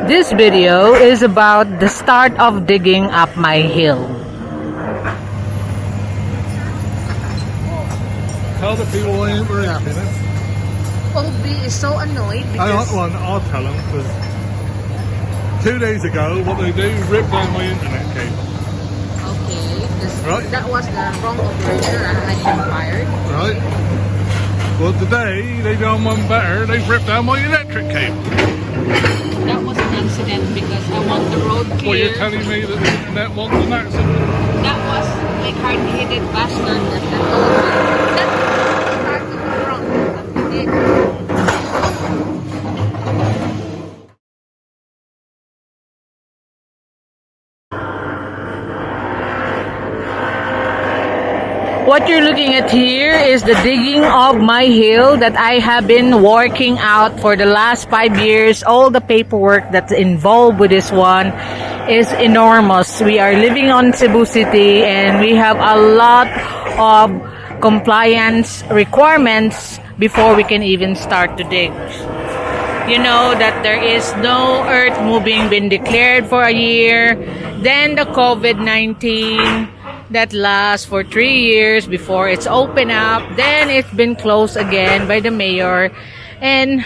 This video is about the start of digging up my hill. Tell the people I ain't very happy now. Obi is so annoyed I'll tell them, because 2 days ago, what they do, rip down my internet cable. Right. That was the wrong operator and I had him fired. Right. Well, today, they've done one better, they've ripped down my electric cable. That was an accident because I want the road clear. Well, you're telling me that the internet wasn't an accident? That was like hard-headed bastard that told me that started wrong. But he did. What you're looking at here is the digging of my hill that I have been working out for the last 5 years. All the paperwork that's involved with this one is enormous. We are living on Cebu City and we have a lot of compliance requirements before we can even start to dig. You know that there is no earth moving been declared for a year. Then the COVID-19 that lasts for 3 years before it's open up. Then it's been closed again by the mayor. And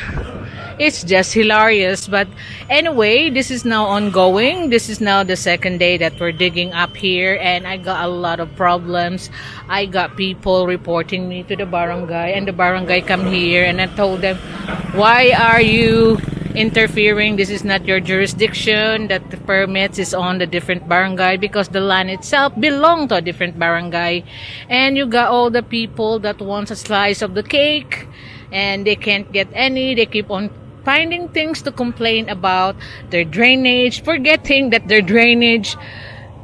it's just hilarious. But anyway, this is now ongoing. This is now the second day that we're digging up here. And I got a lot of problems. I got people reporting me to the barangay. And the barangay come here and I told them, why are you interfering? This is not your jurisdiction. That the permits is on the different barangay because the land itself belongs to a different barangay. And you got all the people that wants a slice of the cake and they can't get any. They keep on finding things to complain about their drainage, forgetting that their drainage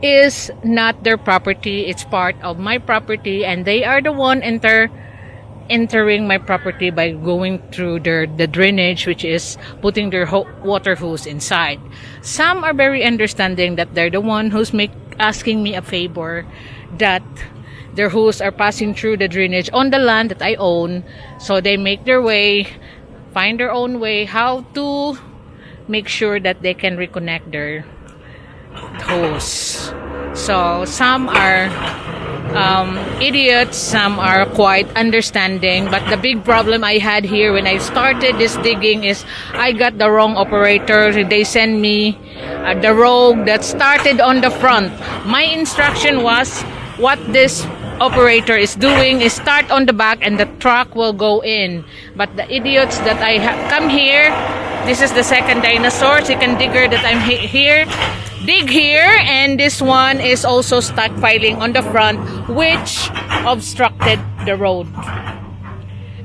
is not their property. It's part of my property and they are the one entering my property by going through the drainage, which is putting their water hose inside. Some are very understanding that they're the one who's asking me a favor that their hose are passing through the drainage on the land that I own, so they make their way, find their own way how to make sure that they can reconnect their hose. So some are idiots, some are quite understanding, but the big problem I had here when I started this digging is I got the wrong operator. They send me the road that started on the front. My instruction was what this operator is doing is start on the back and the truck will go in. But the idiots that I come here, this is the second dinosaur chicken digger that I'm here. Dig here, and this one is also stockpiling on the front, which obstructed the road.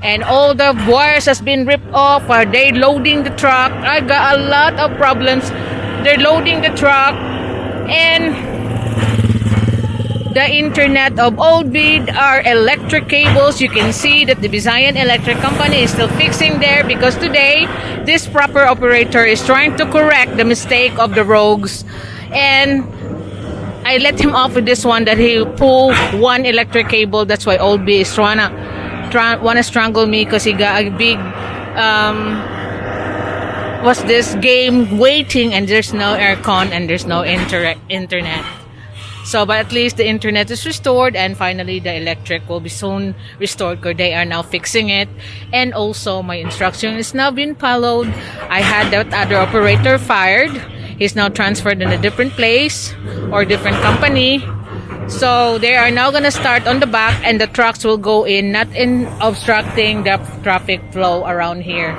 And all the wires has been ripped off. Are they loading the truck? I got a lot of problems. They're loading the truck, and the internet of old bid are electric cables. You can see that the Visayan Electric Company is still fixing there because today this proper operator is trying to correct the mistake of the rogues. And I let him off with this one that he pull one electric cable. That's why old B is wanna strangle me because he got a big what's this game waiting and there's no aircon and there's no internet. So, but at least the internet is restored and finally the electric will be soon restored because they are now fixing it. And also my instruction is now being followed. I had that other operator fired. He's now transferred in a different place or different company. So they are now going to start on the back and the trucks will go in, not in obstructing the traffic flow around here.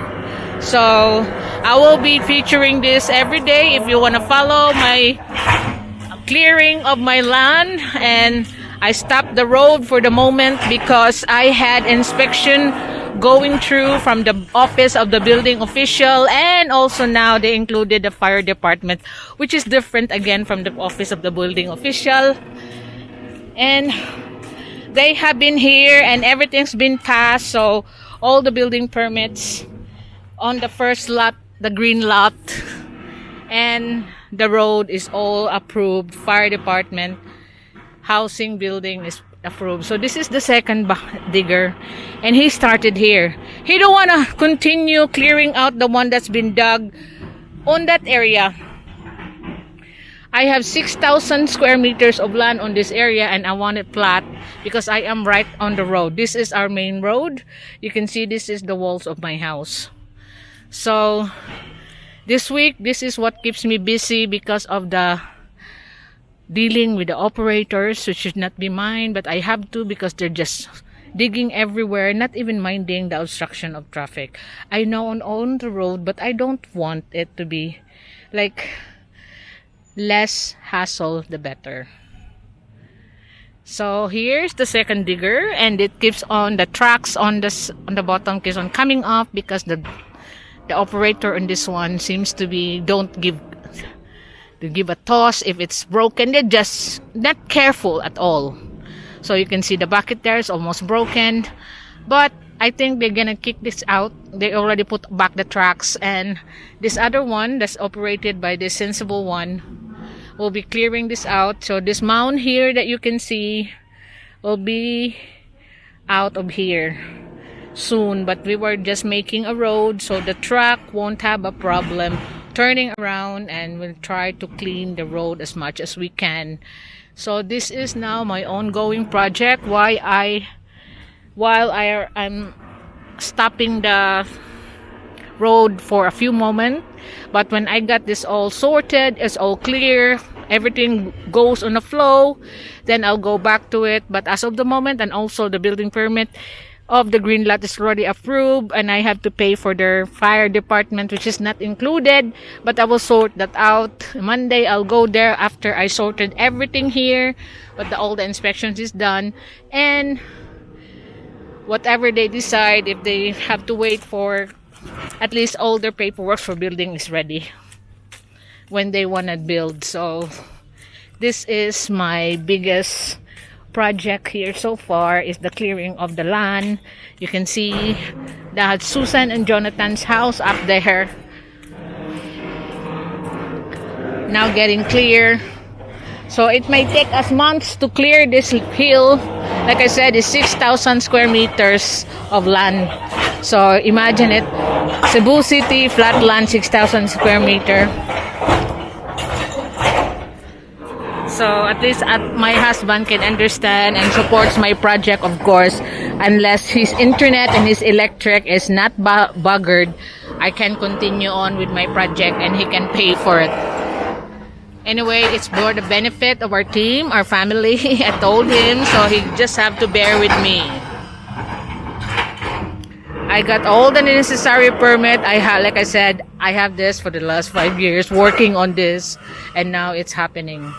So I will be featuring this every day if you want to follow my clearing of my land. And I stopped the road for the moment because I had inspection going through from the office of the building official, and also now they included the fire department, which is different again from the office of the building official. And they have been here and everything's been passed, so all the building permits on the first lot, the green lot, and the road is all approved. Fire department, housing building is approved. So this is the second digger and he started here. He don't want to continue clearing out the one that's been dug on that area. I have 6,000 square meters of land on this area, and I want it flat because I am right on the road. This is our main road. You can see this is the walls of my house. So this week, this is what keeps me busy because of the dealing with the operators, which should not be mine, but I have to because they're just digging everywhere, not even minding the obstruction of traffic. I know on the road, but I don't want it to be like less hassle the better. So here's the second digger, and it keeps on the tracks on the bottom keeps on coming off because the operator on this one seems to be don't give a toss if it's broken. They're just not careful at all. So you can see the bucket there is almost broken, but I think they're gonna kick this out. They already put back the tracks, and this other one that's operated by this sensible one will be clearing this out. So this mound here that you can see will be out of here soon, but we were just making a road so the truck won't have a problem turning around, and we'll try to clean the road as much as we can. So this is now my ongoing project while I'm stopping the road for a few moments. But when I got this all sorted, it's all clear, everything goes on a flow, then I'll go back to it. But as of the moment, and also the building permit of the green lot is already approved, and I have to pay for their fire department, which is not included, but I will sort that out. Monday I'll go there after I sorted everything here, but all the inspections is done, and whatever they decide, if they have to wait for at least all their paperwork for building is ready when they want to build. So this is my biggest project here so far, is the clearing of the land. You can see that Susan and Jonathan's house up there now getting clear. So it may take us months to clear this hill. Like I said, it's 6,000 square meters of land. So imagine it, Cebu City, flat land, 6,000 square meter. So at least my husband can understand and supports my project, of course. Unless his internet and his electric is not buggered, I can continue on with my project and he can pay for it. Anyway, it's for the benefit of our team, our family. I told him, so he just have to bear with me. I got all the necessary permit. Like I said, I have this for the last 5 years working on this, and now it's happening.